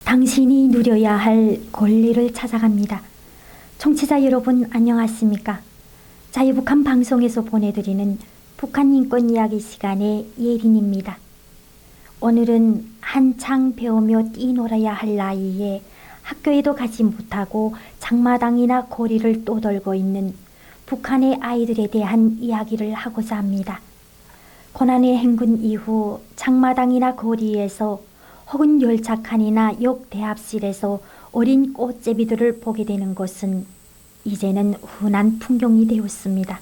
당신이 누려야 할 권리를 찾아갑니다. 청취자 여러분 안녕하십니까? 자유북한 방송에서 보내드리는 북한 인권 이야기 시간의 예린입니다. 오늘은 한창 배우며 뛰놀아야 할 나이에 학교에도 가지 못하고 장마당이나 고리를 떠돌고 있는 북한의 아이들에 대한 이야기를 하고자 합니다. 고난의 행군 이후 장마당이나 고리에서 혹은 열차칸이나 역 대합실에서 어린 꽃제비들을 보게 되는 것은 이제는 흔한 풍경이 되었습니다.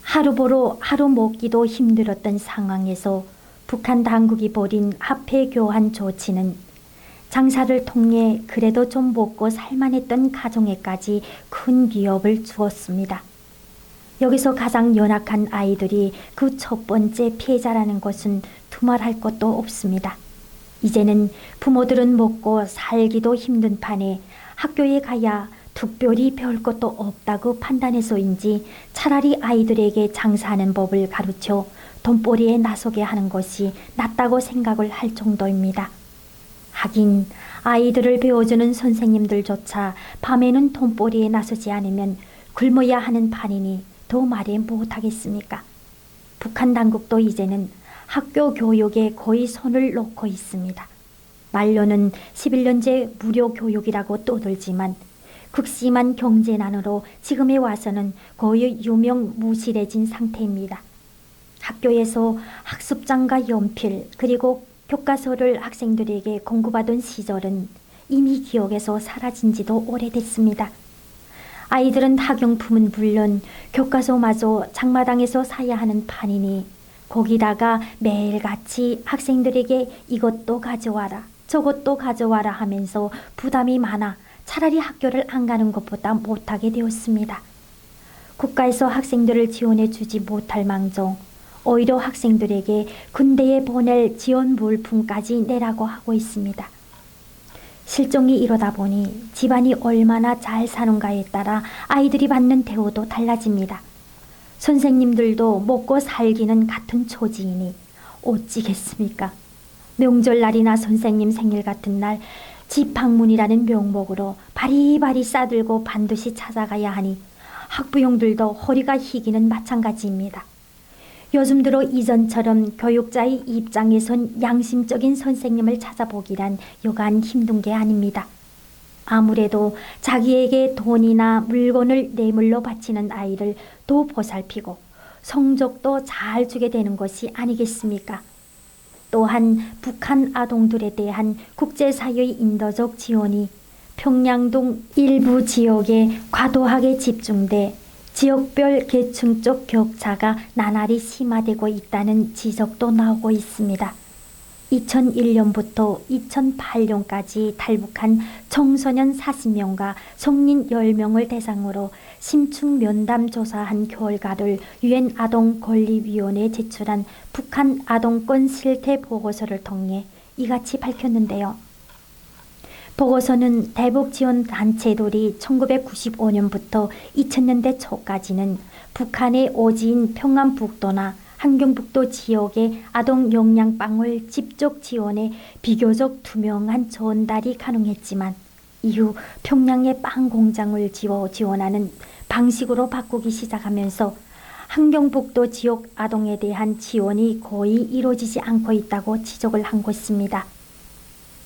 하루 보러 하루 먹기도 힘들었던 상황에서 북한 당국이 벌인 화폐 교환 조치는 장사를 통해 그래도 좀 먹고 살만했던 가정에까지 큰 위협을 주었습니다. 여기서 가장 연약한 아이들이 그 첫 번째 피해자라는 것은 두말할 것도 없습니다. 이제는 부모들은 먹고 살기도 힘든 판에 학교에 가야 특별히 배울 것도 없다고 판단해서인지 차라리 아이들에게 장사하는 법을 가르쳐 돈벌이에 나서게 하는 것이 낫다고 생각을 할 정도입니다. 하긴 아이들을 배워주는 선생님들조차 밤에는 돈벌이에 나서지 않으면 굶어야 하는 판이니 더 말해 못하겠습니까? 북한 당국도 이제는 학교 교육에 거의 손을 놓고 있습니다. 말로는 11년제 무료 교육이라고 떠들지만 극심한 경제난으로 지금에 와서는 거의 유명무실해진 상태입니다. 학교에서 학습장과 연필 그리고 교과서를 학생들에게 공부받은 시절은 이미 기억에서 사라진 지도 오래됐습니다. 아이들은 학용품은 물론 교과서마저 장마당에서 사야 하는 판이니 거기다가 매일같이 학생들에게 이것도 가져와라 저것도 가져와라 하면서 부담이 많아 차라리 학교를 안 가는 것보다 못하게 되었습니다. 국가에서 학생들을 지원해 주지 못할 망정 오히려 학생들에게 군대에 보낼 지원 물품까지 내라고 하고 있습니다. 실정이 이러다 보니 집안이 얼마나 잘 사는가에 따라 아이들이 받는 대우도 달라집니다. 선생님들도 먹고 살기는 같은 처지이니 어찌겠습니까? 명절날이나 선생님 생일 같은 날 집 방문이라는 명목으로 바리바리 싸들고 반드시 찾아가야 하니 학부형들도 허리가 희기는 마찬가지입니다. 요즘 들어 이전처럼 교육자의 입장에선 양심적인 선생님을 찾아보기란 여간 힘든 게 아닙니다. 아무래도 자기에게 돈이나 물건을 뇌물로 바치는 아이를 더 보살피고 성적도 잘 주게 되는 것이 아니겠습니까? 또한 북한 아동들에 대한 국제사회의 인도적 지원이 평양동 일부 지역에 과도하게 집중돼 지역별 계층적 격차가 나날이 심화되고 있다는 지적도 나오고 있습니다. 2001년부터 2008년까지 탈북한 청소년 40명과 성인 10명을 대상으로 심층 면담 조사한 결과를 유엔 아동권리위원회에 제출한 북한 아동권 실태 보고서를 통해 이같이 밝혔는데요. 보고서는 대북 지원 단체들이 1995년부터 2000년대 초까지는 북한의 오지인 평안북도나 함경북도 지역의 아동 영양빵을 직접 지원해 비교적 투명한 전달이 가능했지만 이후 평양에 빵 공장을 지어 지원하는 방식으로 바꾸기 시작하면서 함경북도 지역 아동에 대한 지원이 거의 이루어지지 않고 있다고 지적을 한 것입니다.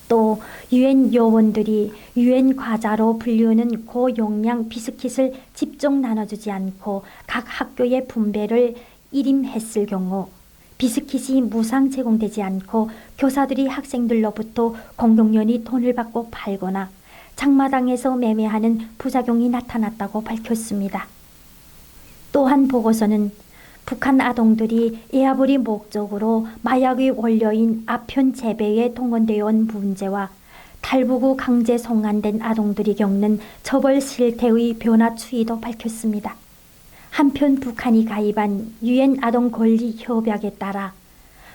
또 유엔 요원들이 유엔 과자로 불리우는 고용량 비스킷을 직접 나눠주지 않고 각 학교에 분배를 일임했을 경우 비스킷이 무상 제공되지 않고 교사들이 학생들로부터 공동연히 돈을 받고 팔거나 장마당에서 매매하는 부작용이 나타났다고 밝혔습니다. 또한 보고서는 북한 아동들이 에아부리 목적으로 마약의 원료인 아편 재배에 동원되어 온 문제와 탈북 후 강제 송환된 아동들이 겪는 처벌 실태의 변화 추이도 밝혔습니다. 한편 북한이 가입한 유엔 아동 권리 협약에 따라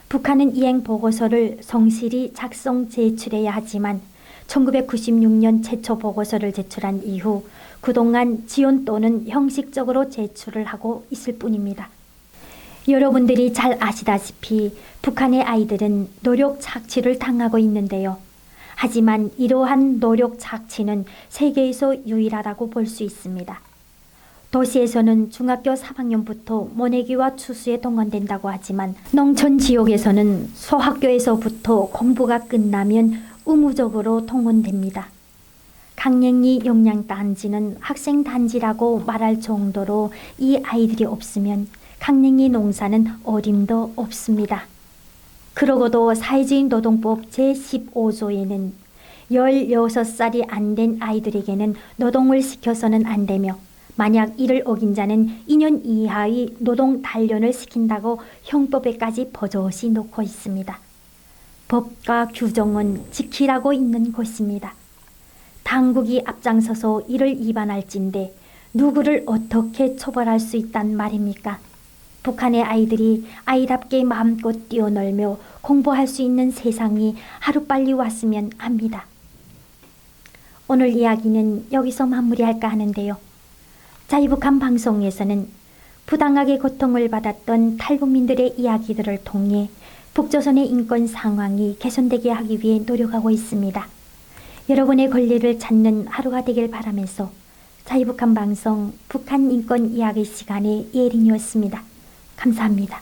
북한은 이행 보고서를 성실히 작성 제출해야 하지만 1996년 최초 보고서를 제출한 이후 그동안 지원 또는 형식적으로 제출을 하고 있을 뿐입니다. 여러분들이 잘 아시다시피 북한의 아이들은 노력 착취를 당하고 있는데요. 하지만 이러한 노력 착취는 세계에서 유일하다고 볼 수 있습니다. 도시에서는 중학교 3학년부터 모내기와 추수에 동원된다고 하지만 농촌 지역에서는 소학교에서부터 공부가 끝나면 의무적으로 동원됩니다. 강릉리 영양단지는 학생단지라고 말할 정도로 이 아이들이 없으면 강릉리 농사는 어림도 없습니다. 그러고도 사회주의 노동법 제15조에는 16살이 안 된 아이들에게는 노동을 시켜서는 안 되며 만약 이를 어긴 자는 2년 이하의 노동 단련을 시킨다고 형법에까지 버젓이 놓고 있습니다. 법과 규정은 지키라고 있는 것입니다. 당국이 앞장서서 이를 위반할진데 누구를 어떻게 처벌할 수 있단 말입니까? 북한의 아이들이 아이답게 마음껏 뛰어놀며 공부할 수 있는 세상이 하루빨리 왔으면 합니다. 오늘 이야기는 여기서 마무리할까 하는데요. 자유북한 방송에서는 부당하게 고통을 받았던 탈북민들의 이야기들을 통해 북조선의 인권 상황이 개선되게 하기 위해 노력하고 있습니다. 여러분의 권리를 찾는 하루가 되길 바라면서 자유북한 방송 북한 인권 이야기 시간의 예린이었습니다. 감사합니다.